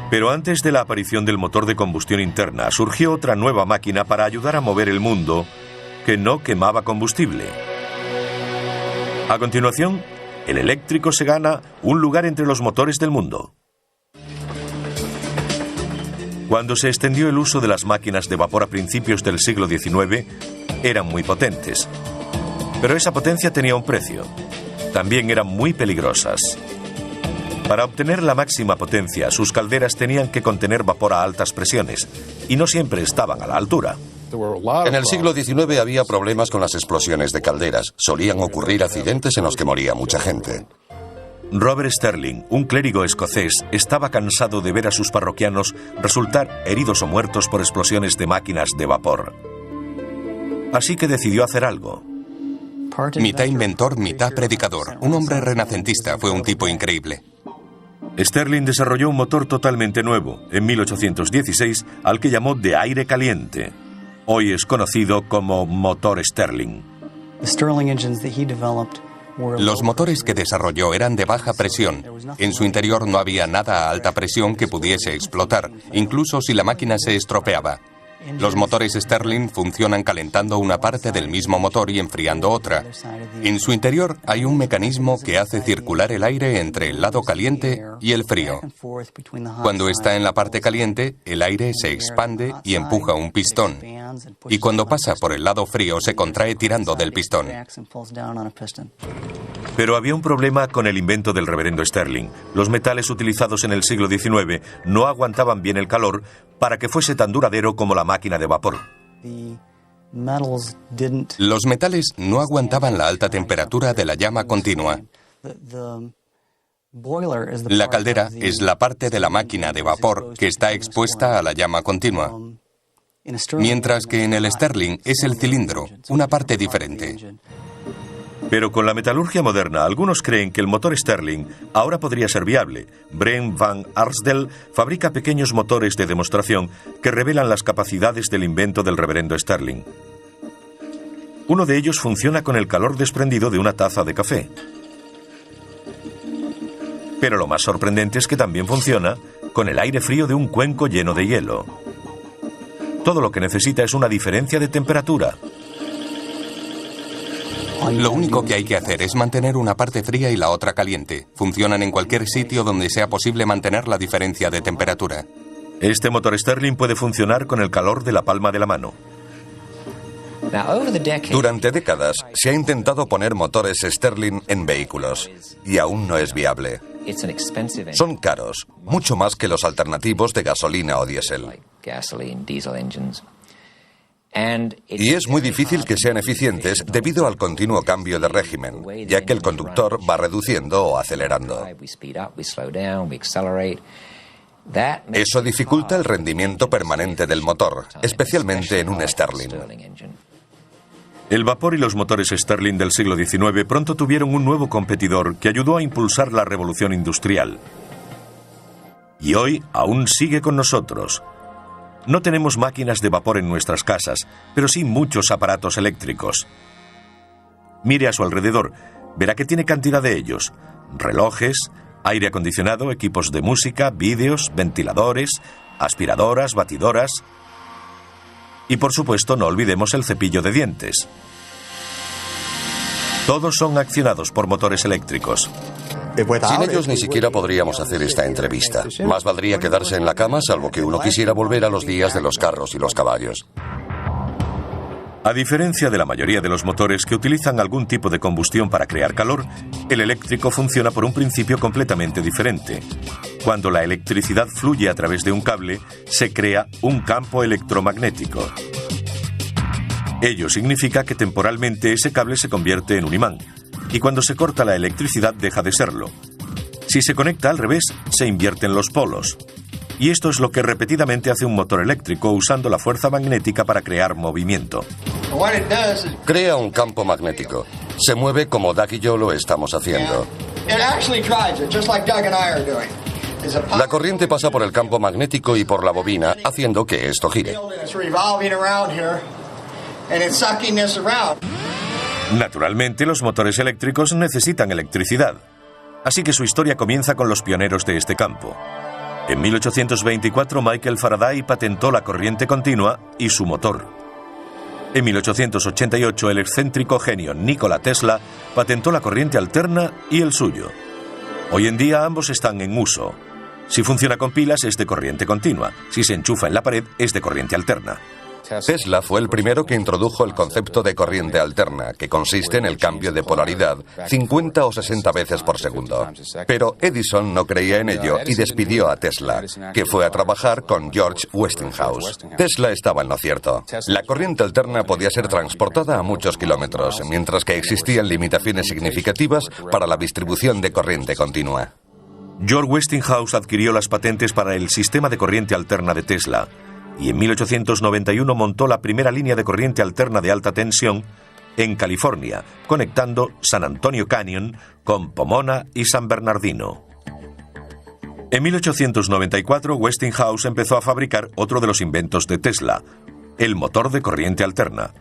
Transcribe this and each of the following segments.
Pero antes de la aparición del motor de combustión interna, surgió otra nueva máquina para ayudar a mover el mundo que no quemaba combustible. A continuación, el eléctrico se gana un lugar entre los motores del mundo. Cuando se extendió el uso de las máquinas de vapor a principios del siglo XIX, eran muy potentes. Pero esa potencia tenía un precio. También eran muy peligrosas. Para obtener la máxima potencia, sus calderas tenían que contener vapor a altas presiones, y no siempre estaban a la altura. En el siglo XIX había problemas con las explosiones de calderas. Solían ocurrir accidentes en los que moría mucha gente. Robert Sterling, un clérigo escocés, estaba cansado de ver a sus parroquianos resultar heridos o muertos por explosiones de máquinas de vapor. Así que decidió hacer algo. Mitad inventor, mitad predicador. Un hombre renacentista, fue un tipo increíble. Sterling desarrolló un motor totalmente nuevo, en 1816, al que llamó de aire caliente. Hoy es conocido como motor Sterling. Los motores que desarrolló eran de baja presión. En su interior no había nada a alta presión que pudiese explotar, incluso si la máquina se estropeaba. Los motores Sterling funcionan calentando una parte del mismo motor y enfriando otra. En su interior hay un mecanismo que hace circular el aire entre el lado caliente y el frío. Cuando está en la parte caliente, el aire se expande y empuja un pistón. Y cuando pasa por el lado frío, se contrae tirando del pistón. Pero había un problema con el invento del reverendo Sterling. Los metales utilizados en el siglo XIX no aguantaban bien el calor para que fuese tan duradero como la máquina de vapor. Los metales no aguantaban la alta temperatura de la llama continua. La caldera es la parte de la máquina de vapor que está expuesta a la llama continua, mientras que en el Sterling es el cilindro, una parte diferente. Pero con la metalurgia moderna, algunos creen que el motor Sterling ahora podría ser viable. Brent van Arsdale fabrica pequeños motores de demostración que revelan las capacidades del invento del reverendo Sterling. Uno de ellos funciona con el calor desprendido de una taza de café. Pero lo más sorprendente es que también funciona con el aire frío de un cuenco lleno de hielo. Todo lo que necesita es una diferencia de temperatura. Lo único que hay que hacer es mantener una parte fría y la otra caliente. Funcionan en cualquier sitio donde sea posible mantener la diferencia de temperatura. Este motor Sterling puede funcionar con el calor de la palma de la mano. Durante décadas se ha intentado poner motores Sterling en vehículos y aún no es viable. Son caros, mucho más que los alternativos de gasolina o diésel. Y es muy difícil que sean eficientes debido al continuo cambio de régimen, ya que el conductor va reduciendo o acelerando. Eso dificulta el rendimiento permanente del motor, especialmente en un Sterling. El vapor y los motores Sterling del siglo XIX pronto tuvieron un nuevo competidor que ayudó a impulsar la revolución industrial. Y hoy aún sigue con nosotros. No tenemos máquinas de vapor en nuestras casas, pero sí muchos aparatos eléctricos. Mire a su alrededor, verá que tiene cantidad de ellos. Relojes, aire acondicionado, equipos de música, vídeos, ventiladores, aspiradoras, batidoras. Y por supuesto no olvidemos el cepillo de dientes. Todos son accionados por motores eléctricos. Sin ellos ni siquiera podríamos hacer esta entrevista. Más valdría quedarse en la cama, salvo que uno quisiera volver a los días de los carros y los caballos. A diferencia de la mayoría de los motores que utilizan algún tipo de combustión para crear calor, el eléctrico funciona por un principio completamente diferente. Cuando la electricidad fluye a través de un cable, se crea un campo electromagnético. Ello significa que temporalmente ese cable se convierte en un imán. Y cuando se corta la electricidad deja de serlo. Si se conecta al revés, se invierten los polos. Y esto es lo que repetidamente hace un motor eléctrico usando la fuerza magnética para crear movimiento. Crea un campo magnético. Se mueve como Doug y yo lo estamos haciendo. La corriente pasa por el campo magnético y por la bobina, haciendo que esto gire. Naturalmente, los motores eléctricos necesitan electricidad. Así que su historia comienza con los pioneros de este campo. En 1824 Michael Faraday patentó la corriente continua y su motor. En 1888 el excéntrico genio Nikola Tesla patentó la corriente alterna y el suyo. Hoy en día ambos están en uso. Si funciona con pilas es de corriente continua, si se enchufa en la pared es de corriente alterna. Tesla fue el primero que introdujo el concepto de corriente alterna, que consiste en el cambio de polaridad 50 o 60 veces por segundo. Pero Edison no creía en ello y despidió a Tesla, que fue a trabajar con George Westinghouse. Tesla estaba en lo cierto. La corriente alterna podía ser transportada a muchos kilómetros, mientras que existían limitaciones significativas para la distribución de corriente continua. George Westinghouse adquirió las patentes para el sistema de corriente alterna de Tesla y en 1891 montó la primera línea de corriente alterna de alta tensión en California, conectando San Antonio Canyon con Pomona y San Bernardino. En 1894 Westinghouse empezó a fabricar otro de los inventos de Tesla, el motor de corriente alterna.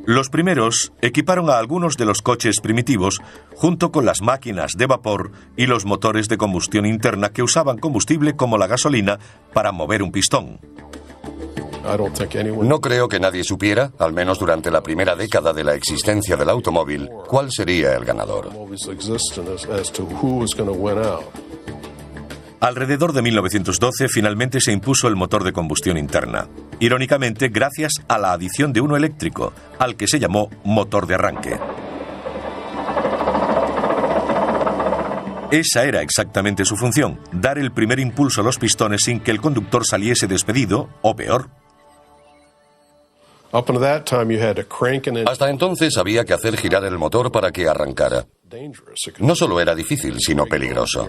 Los primeros equiparon a algunos de los coches primitivos junto con las máquinas de vapor y los motores de combustión interna que usaban combustible como la gasolina para mover un pistón. No creo que nadie supiera, al menos durante la primera década de la existencia del automóvil, cuál sería el ganador. Alrededor de 1912 finalmente se impuso el motor de combustión interna. Irónicamente, gracias a la adición de uno eléctrico, al que se llamó motor de arranque. Esa era exactamente su función, dar el primer impulso a los pistones sin que el conductor saliese despedido, o peor. Hasta entonces había que hacer girar el motor para que arrancara. No solo era difícil, sino peligroso.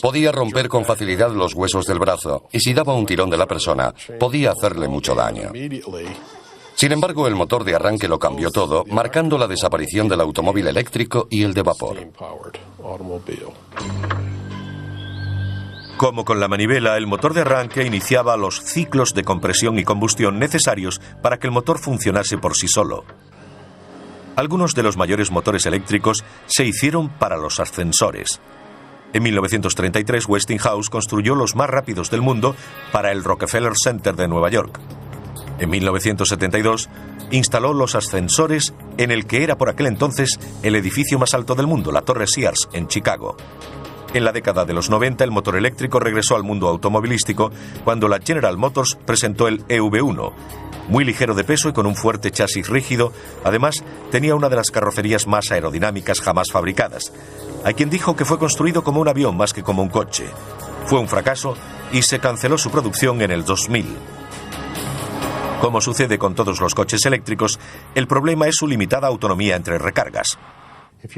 Podía romper con facilidad los huesos del brazo y si daba un tirón de la persona, podía hacerle mucho daño. Sin embargo, el motor de arranque lo cambió todo, marcando la desaparición del automóvil eléctrico y el de vapor. Como con la manivela, el motor de arranque iniciaba los ciclos de compresión y combustión necesarios para que el motor funcionase por sí solo. Algunos de los mayores motores eléctricos se hicieron para los ascensores. En 1933, Westinghouse construyó los más rápidos del mundo para el Rockefeller Center de Nueva York. En 1972, instaló los ascensores en el que era por aquel entonces el edificio más alto del mundo, la Torre Sears, en Chicago. En la década de los 90, el motor eléctrico regresó al mundo automovilístico cuando la General Motors presentó el EV1. Muy ligero de peso y con un fuerte chasis rígido, además tenía una de las carrocerías más aerodinámicas jamás fabricadas. Hay quien dijo que fue construido como un avión más que como un coche. Fue un fracaso y se canceló su producción en el 2000. Como sucede con todos los coches eléctricos, el problema es su limitada autonomía entre recargas.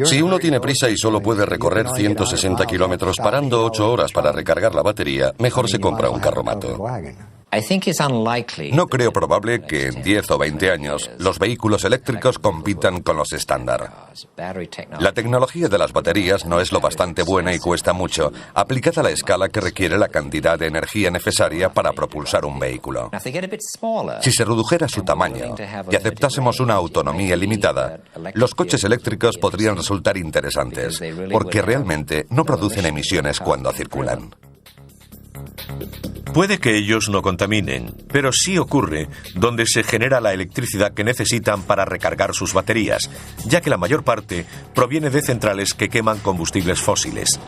Si uno tiene prisa y solo puede recorrer 160 kilómetros parando 8 horas para recargar la batería, mejor se compra un carromato. No creo probable que en 10 o 20 años los vehículos eléctricos compitan con los estándar. La tecnología de las baterías no es lo bastante buena y cuesta mucho, aplicada a la escala que requiere la cantidad de energía necesaria para propulsar un vehículo. Si se redujera su tamaño y aceptásemos una autonomía limitada, los coches eléctricos podrían resultar interesantes, porque realmente no producen emisiones cuando circulan. Puede que ellos no contaminen, pero sí ocurre donde se genera la electricidad que necesitan para recargar sus baterías, ya que la mayor parte proviene de centrales que queman combustibles fósiles.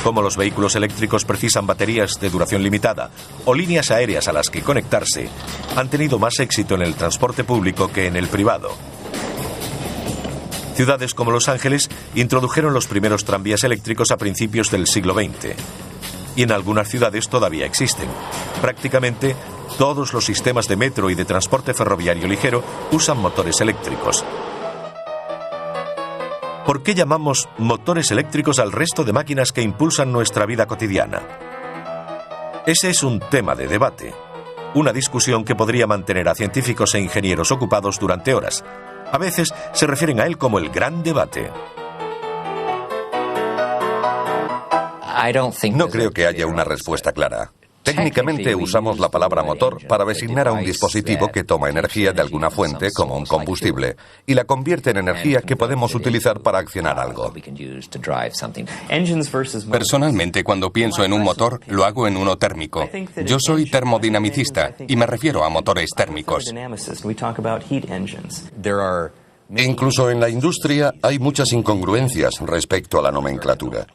Como los vehículos eléctricos precisan baterías de duración limitada o líneas aéreas a las que conectarse, han tenido más éxito en el transporte público que en el privado. Ciudades como Los Ángeles introdujeron los primeros tranvías eléctricos a principios del siglo XX. Y en algunas ciudades todavía existen. Prácticamente todos los sistemas de metro y de transporte ferroviario ligero usan motores eléctricos. ¿Por qué llamamos motores eléctricos al resto de máquinas que impulsan nuestra vida cotidiana? Ese es un tema de debate, una discusión que podría mantener a científicos e ingenieros ocupados durante horas. A veces se refieren a él como el gran debate. No creo que haya una respuesta clara. Técnicamente usamos la palabra motor para designar a un dispositivo que toma energía de alguna fuente, como un combustible, y la convierte en energía que podemos utilizar para accionar algo. Personalmente, cuando pienso en un motor, lo hago en uno térmico. Yo soy termodinamicista y me refiero a motores térmicos. Incluso en la industria hay muchas incongruencias respecto a la nomenclatura.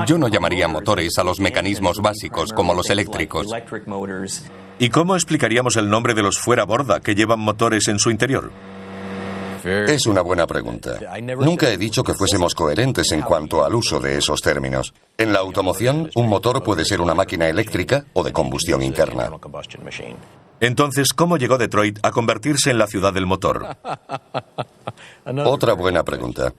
Yo no llamaría motores a los mecanismos básicos como los eléctricos. ¿Y cómo explicaríamos el nombre de los fuera borda que llevan motores en su interior? Es una buena pregunta. Nunca he dicho que fuésemos coherentes en cuanto al uso de esos términos. En la automoción, un motor puede ser una máquina eléctrica o de combustión interna. Entonces, ¿cómo llegó Detroit a convertirse en la ciudad del motor? Otra buena pregunta.